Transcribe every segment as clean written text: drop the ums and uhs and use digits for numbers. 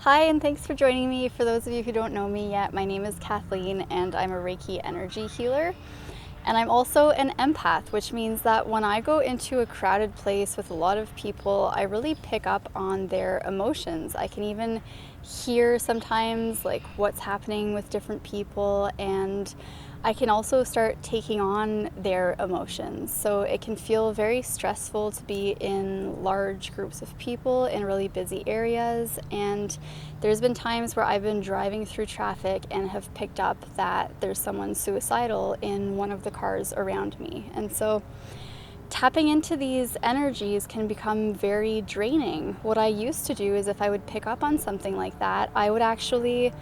Hi, and thanks for joining me. For those of you who don't know me yet, my name is Kathleen and I'm a Reiki energy healer. And I'm also an empath, which means that when I go into a crowded place with a lot of people, I really pick up on their emotions. I can even hear sometimes like what's happening with different people, and I can also start taking on their emotions. So it can feel very stressful to be in large groups of people in really busy areas. And there's been times where I've been driving through traffic and have picked up that there's someone suicidal in one of the cars around me. And so tapping into these energies can become very draining. What I used to do is if I would pick up on something like that, I would actually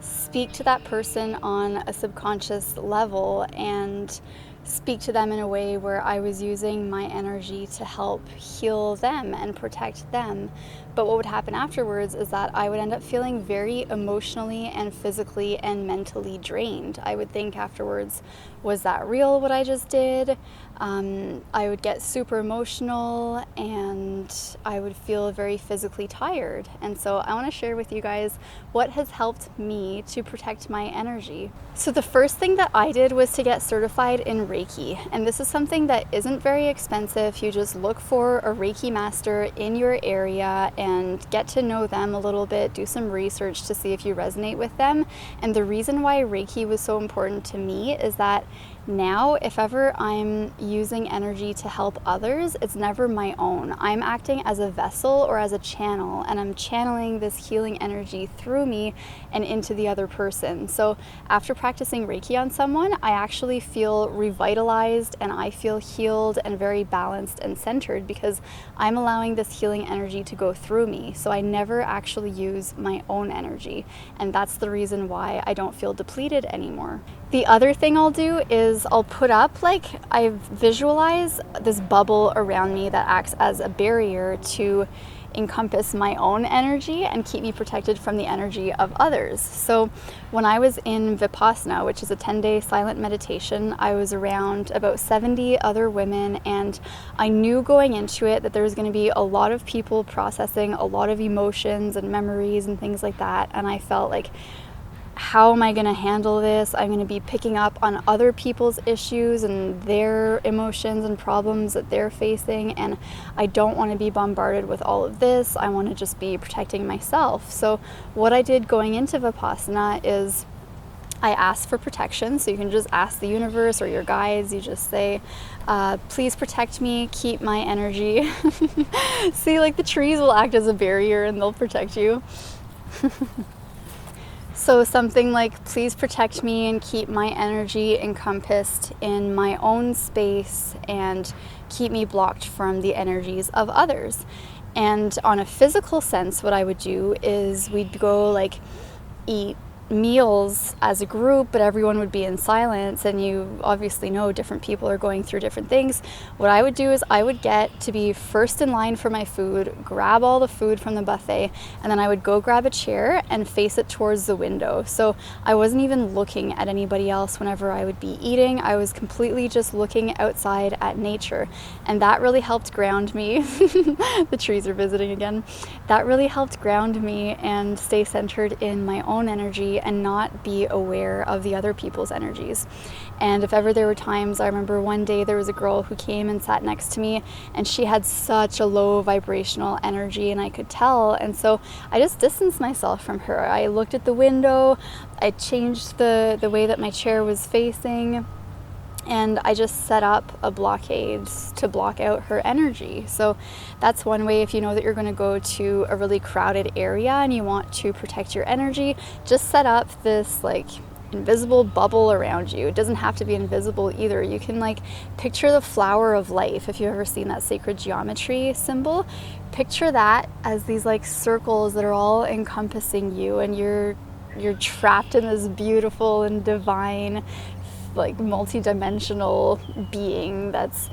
speak to that person on a subconscious level and speak to them in a way where I was using my energy to help heal them and protect them. But what would happen afterwards is that I would end up feeling very emotionally and physically and mentally drained. I would think afterwards, was that real what I just did? I would get super emotional and I would feel very physically tired. And so I want to share with you guys what has helped me to protect my energy. So the first thing that I did was to get certified in Reiki. And this is something that isn't very expensive. You just look for a Reiki master in your area and get to know them a little bit, do some research to see if you resonate with them. And the reason why Reiki was so important to me is that now, if ever I'm using energy to help others, it's never my own. I'm acting as a vessel or as a channel, and I'm channeling this healing energy through me and into the other person. So after practicing Reiki on someone, I actually feel revitalized and I feel healed and very balanced and centered because I'm allowing this healing energy to go through me. So I never actually use my own energy, and that's the reason why I don't feel depleted anymore. The other thing I'll do is I'll put up, I visualize this bubble around me that acts as a barrier to encompass my own energy and keep me protected from the energy of others. So when I was in Vipassana, which is a 10-day silent meditation, I was around about 70 other women, and I knew going into it that there was going to be a lot of people processing a lot of emotions and memories and things like that. And I felt like, how am I going to handle this? I'm going to be picking up on other people's issues and their emotions and problems that they're facing, and I don't want to be bombarded with all of this. I want to just be protecting myself. So what I did going into Vipassana is I asked for protection. So you can just ask the universe or your guides. You just say, please protect me, keep my energy. See, the trees will act as a barrier and they'll protect you. So something like, please protect me and keep my energy encompassed in my own space and keep me blocked from the energies of others. And on a physical sense, what I would do is we'd go eat meals as a group, but everyone would be in silence, and you obviously know different people are going through different things. What I would do is I would get to be first in line for my food, grab all the food from the buffet, and then I would go grab a chair and face it towards the window. So I wasn't even looking at anybody else whenever I would be eating. I was completely just looking outside at nature, and that really helped ground me. The trees are visiting again. That really helped ground me and stay centered in my own energy and not be aware of the other people's energies. And if ever there were times, I remember one day there was a girl who came and sat next to me, and she had such a low vibrational energy, and I could tell. And so I just distanced myself from her. I looked at the window, I changed the way that my chair was facing, and I just set up a blockade to block out her energy. So that's one way. If you know that you're going to go to a really crowded area and you want to protect your energy, just set up this invisible bubble around you. It doesn't have to be invisible either. You can picture the flower of life. If you've ever seen that sacred geometry symbol, picture that as these circles that are all encompassing you, and you're trapped in this beautiful and divine like multi-dimensional being that's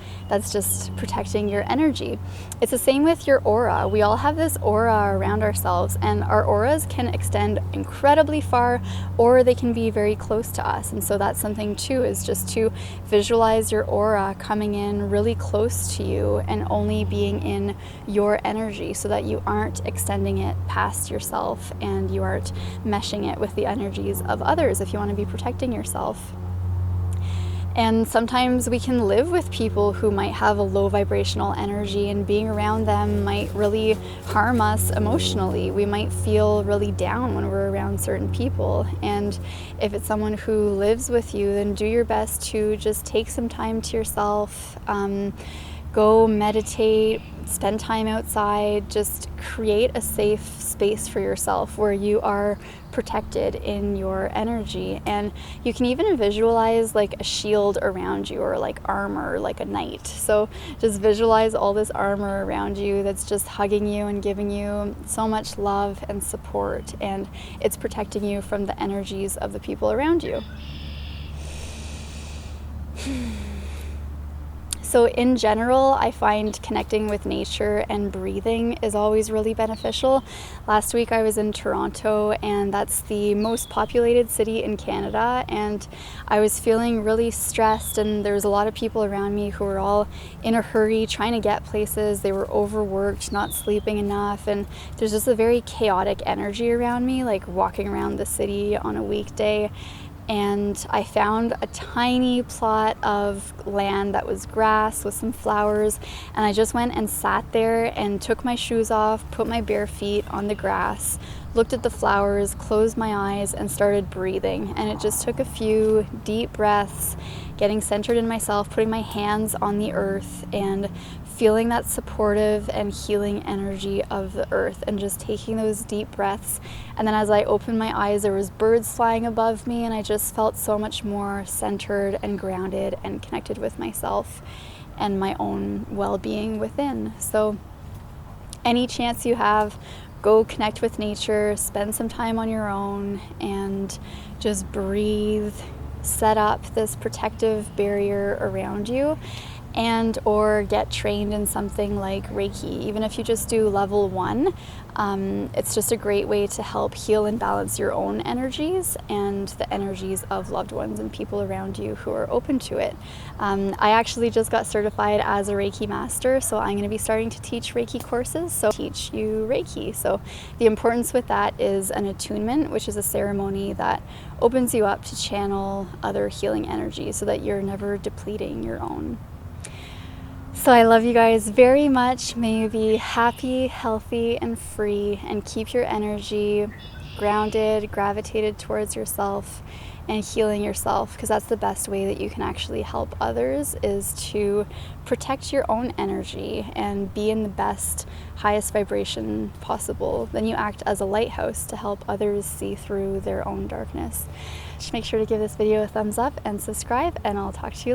just protecting your energy. It's the same with your aura. We all have this aura around ourselves, and our auras can extend incredibly far, or they can be very close to us. And so that's something too, is just to visualize your aura coming in really close to you and only being in your energy, so that you aren't extending it past yourself and you aren't meshing it with the energies of others if you want to be protecting yourself. And sometimes we can live with people who might have a low vibrational energy, and being around them might really harm us emotionally. We might feel really down when we're around certain people. And if it's someone who lives with you, then do your best to just take some time to yourself. Go meditate, spend time outside, just create a safe space for yourself where you are protected in your energy. And you can even visualize like a shield around you, or like armor, like a knight. So just visualize all this armor around you that's just hugging you and giving you so much love and support, and it's protecting you from the energies of the people around you. So in general, I find connecting with nature and breathing is always really beneficial. Last week I was in Toronto, and that's the most populated city in Canada, and I was feeling really stressed, and there was a lot of people around me who were all in a hurry trying to get places. They were overworked, not sleeping enough, and there's just a very chaotic energy around me, like walking around the city on a weekday. And I found a tiny plot of land that was grass with some flowers, and I just went and sat there and took my shoes off, put my bare feet on the grass, looked at the flowers, closed my eyes, and started breathing. And it just took a few deep breaths, getting centered in myself, putting my hands on the earth and feeling that supportive and healing energy of the earth, and just taking those deep breaths. And then as I opened my eyes, there was birds flying above me, and I just felt so much more centered and grounded and connected with myself and my own well-being within. So any chance you have, go connect with nature, spend some time on your own, and just breathe. Set up this protective barrier around you, and or get trained in something like Reiki. Even if you just do level 1, it's just a great way to help heal and balance your own energies and the energies of loved ones and people around you who are open to it. I actually just got certified as a Reiki master, so I'm going to be starting to teach Reiki courses, so teach you Reiki. So the importance with that is an attunement, which is a ceremony that opens you up to channel other healing energies so that you're never depleting your own. So I love you guys very much. May you be happy, healthy, and free, and keep your energy grounded, gravitated towards yourself, and healing yourself, because that's the best way that you can actually help others, is to protect your own energy and be in the best, highest vibration possible. Then you act as a lighthouse to help others see through their own darkness. Just make sure to give this video a thumbs up and subscribe, and I'll talk to you later.